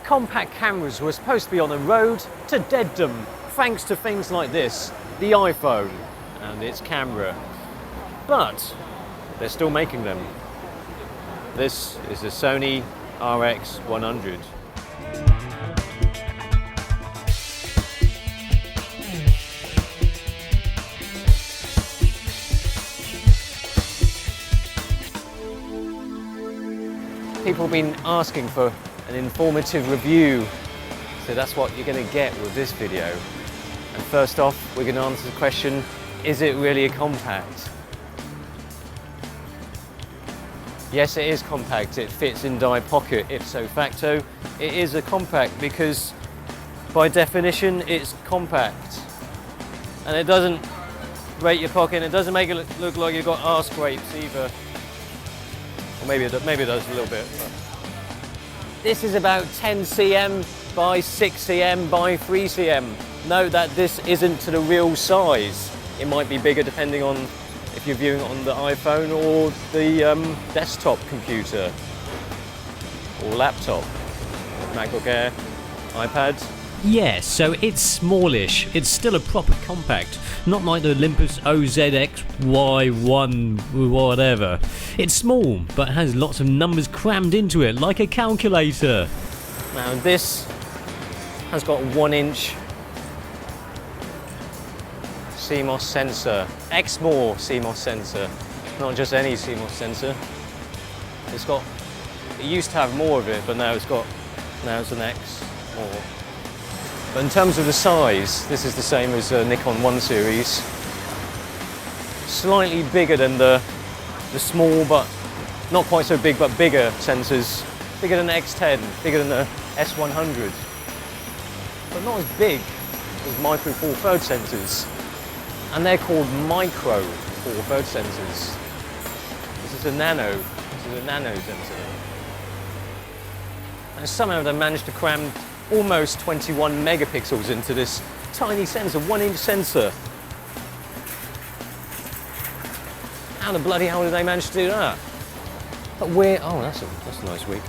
compact cameras were supposed to be on the road to deaddom, thanks to things like this, the iPhone and its camera. But they're still making them. This is the Sony RX100. People have been asking for an informative review, so that's what you're going to get with this video. And first off, we're going to answer the question, is it really a compact? Yes, it is compact. It fits in my pocket. Ipso facto, it is a compact because by definition it's compact. And it doesn't rate your pocket, and it doesn't make it look like you've got arse scrapes either. Or maybe it does a little bit. But. This is about 10 cm by 6 cm by 3 cm. Note that this isn't to the real size. It might be bigger depending on if you're viewing it on the iPhone or the desktop computer or laptop, MacBook Air, iPad. Yes, so it's smallish. It's still a proper compact, not like the Olympus OZX-Y1 whatever. It's small, but has lots of numbers crammed into it, like a calculator. Now this has got a 1-inch CMOS sensor, Exmor CMOS sensor, not just any CMOS sensor. It used to have more of it, but now it's an Exmor. But in terms of the size, this is the same as Nikon 1 series. Slightly bigger than the small, but not quite so big, but bigger sensors. Bigger than the X10, bigger than the S100. But not as big as micro four third sensors. And they're called micro four third sensors. This is a nano sensor. And somehow they managed to cram almost 21 megapixels into this tiny sensor, 1-inch sensor. How the bloody hell did they manage to do that? But oh, that's a nice wig.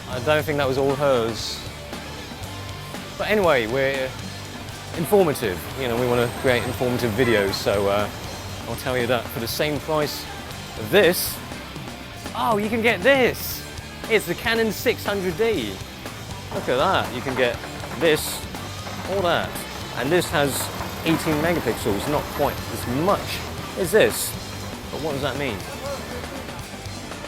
I don't think that was all hers. But anyway, we're informative. You know, we want to create informative videos, so I'll tell you that for the same price of this. Oh, you can get this. It's the Canon 600D. Look at that. You can get this or that. And this has 18 megapixels, not quite as much as this. But what does that mean?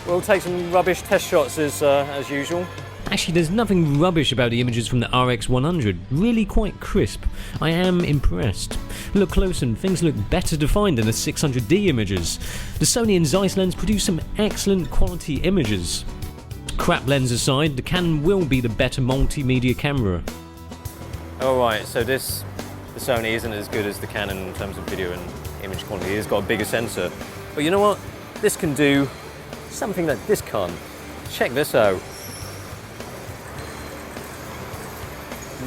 We'll take some rubbish test shots as usual. Actually, there's nothing rubbish about the images from the RX100, really quite crisp. I am impressed. Look close and things look better defined than the 600D images. The Sony and Zeiss lens produce some excellent quality images. Crap lens aside, the Canon will be the better multimedia camera. Alright, so the Sony isn't as good as the Canon in terms of video and image quality. It's got a bigger sensor. But you know what? This can do something that this can't. Check this out.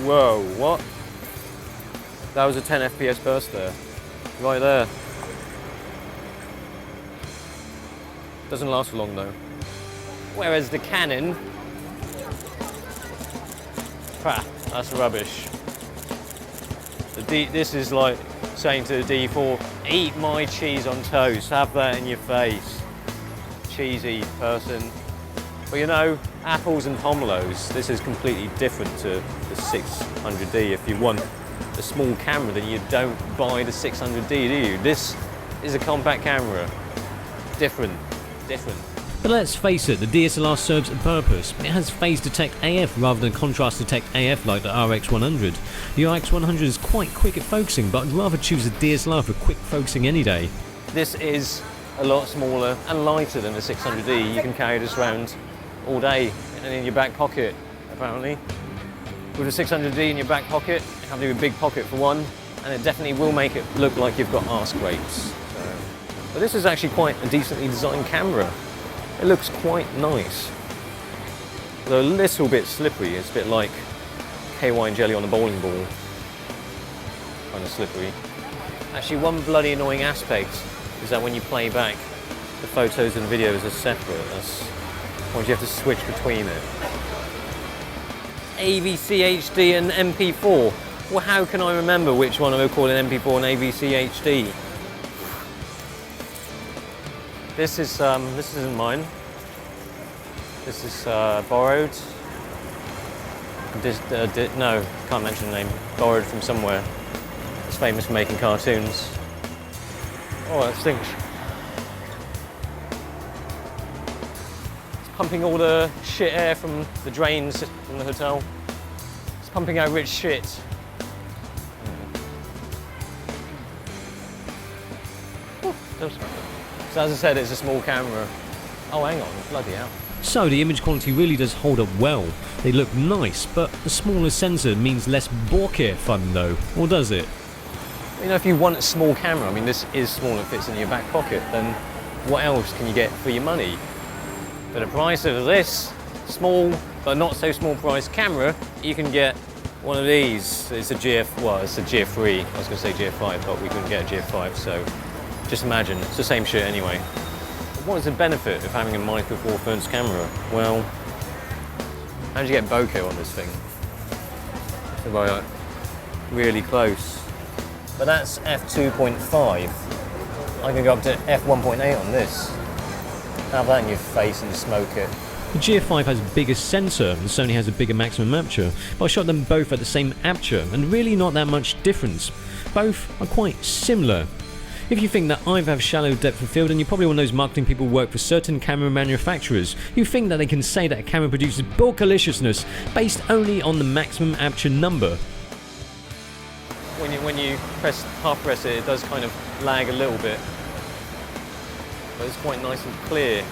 Whoa, what? That was a 10 FPS burst there. Right there. Doesn't last for long though. Whereas the Canon, that's rubbish. This is like saying to the D4, eat my cheese on toast, have that in your face. Cheesy person. But you know, apples and pomelos, this is completely different to the 600D. If you want a small camera, then you don't buy the 600D, do you? This is a compact camera. Different. But let's face it, the DSLR serves a purpose. It has phase detect AF rather than contrast detect AF like the RX100. The RX100 is quite quick at focusing, but I'd rather choose the DSLR for quick focusing any day. This is a lot smaller and lighter than the 600D. You can carry this around all day and in your back pocket, apparently. With a 600D in your back pocket, you have to do a big pocket for one, and it definitely will make it look like you've got arse scrapes. But this is actually quite a decently designed camera. It looks quite nice. Though a little bit slippery. It's a bit like KY and jelly on a bowling ball. Kind of slippery. Actually, one bloody annoying aspect is that when you play back, the photos and videos are separate. That's once you have to switch between it. AVC HD and MP4. Well, how can I remember which one I call an MP4 and AVC HD? This isn't mine. This is borrowed. No, can't mention the name. Borrowed from somewhere. It's famous for making cartoons. Oh, that stinks. It's pumping all the shit air from the drains in the hotel. It's pumping out rich shit. So as I said, it's a small camera. Oh, hang on, bloody hell. So the image quality really does hold up well. They look nice, but a smaller sensor means less bokeh fun though, or does it? You know, if you want a small camera, I mean this is small and fits in your back pocket, then what else can you get for your money? For the price of this small, but not so small price camera, you can get one of these. It's a GF3. I was going to say GF5, but we couldn't get a GF5, so just imagine, it's the same shit anyway. What is the benefit of having a Micro Four Thirds camera? Well, how do you get bokeh on this thing? So by really close. But that's f2.5. I can go up to f1.8 on this. Have that in your face and smoke it. The GF5 has a bigger sensor and Sony has a bigger maximum aperture, but I shot them both at the same aperture and really not that much difference. Both are quite similar. If you think that either have shallow depth of field, then you're probably one of those marketing people who work for certain camera manufacturers who think that they can say that a camera produces bokeliciousness based only on the maximum aperture number. When you half press it, it does kind of lag a little bit, but it's quite nice and clear.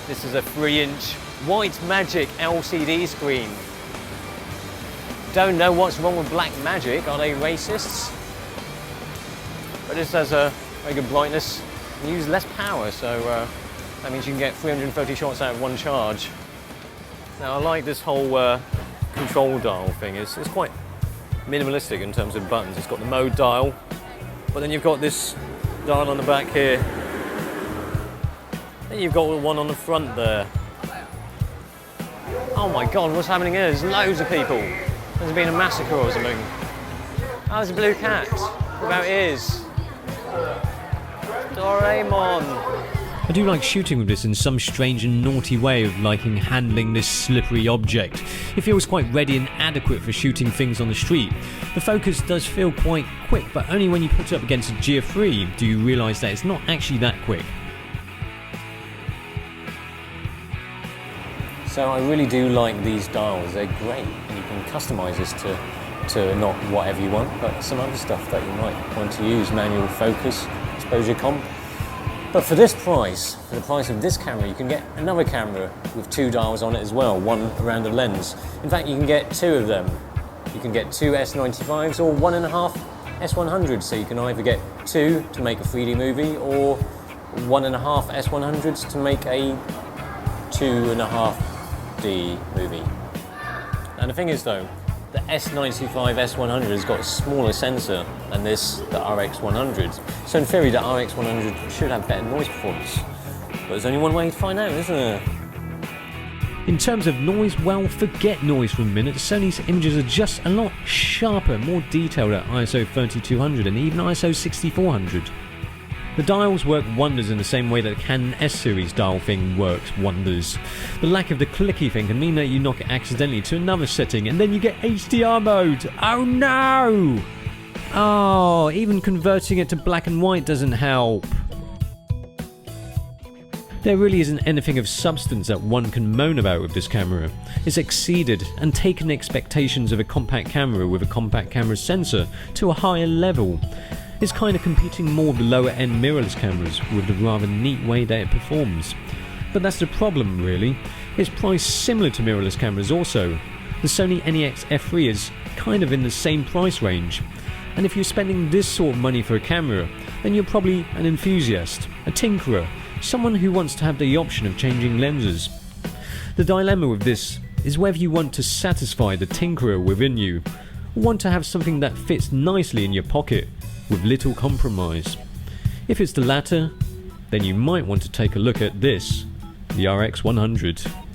This is a 3-inch White Magic LCD screen. Don't know what's wrong with Black Magic, are they racists? But this has a very good brightness and uses less power, so that means you can get 330 shots out of one charge. Now I like this whole control dial thing. It's quite minimalistic in terms of buttons. It's got the mode dial, but then you've got this dial on the back here. Then you've got the one on the front there. Oh my god, what's happening here? There's loads of people. There's been a massacre or something. Oh, there's a blue cat without ears. Doraemon. I do like shooting with this in some strange and naughty way of liking handling this slippery object. It feels quite ready and adequate for shooting things on the street. The focus does feel quite quick, but only when you put it up against a GF3 do you realise that it's not actually that quick. So I really do like these dials, they're great. You can customise this to not whatever you want, but some other stuff that you might want to use, manual focus, exposure comp. But for this price, for the price of this camera, you can get another camera with 2 dials on it as well, one around the lens. In fact, you can get 2 of them. You can get 2 S95s or 1.5 S100s, so you can either get 2 to make a 3D movie or 1.5 S100s to make a 2.5D movie. And the thing is though, the S95 S100 has got a smaller sensor than this, the RX100. So in theory, the RX100 should have better noise performance. But there's only one way to find out, isn't there? In terms of noise, well, forget noise for a minute. Sony's images are just a lot sharper, more detailed at ISO 3200 and even ISO 6400. The dials work wonders in the same way that the Canon S-series dial thing works wonders. The lack of the clicky thing can mean that you knock it accidentally to another setting and then you get HDR mode. Oh no! Oh, even converting it to black and white doesn't help. There really isn't anything of substance that one can moan about with this camera. It's exceeded and taken the expectations of a compact camera with a compact camera sensor to a higher level. It's kind of competing more with the lower end mirrorless cameras with the rather neat way that it performs. But that's the problem really. It's priced similar to mirrorless cameras also. The Sony NEX F3 is kind of in the same price range. And if you're spending this sort of money for a camera, then you're probably an enthusiast, a tinkerer, someone who wants to have the option of changing lenses. The dilemma with this is whether you want to satisfy the tinkerer within you, or want to have something that fits nicely in your pocket with little compromise. If it's the latter, then you might want to take a look at this, the RX100.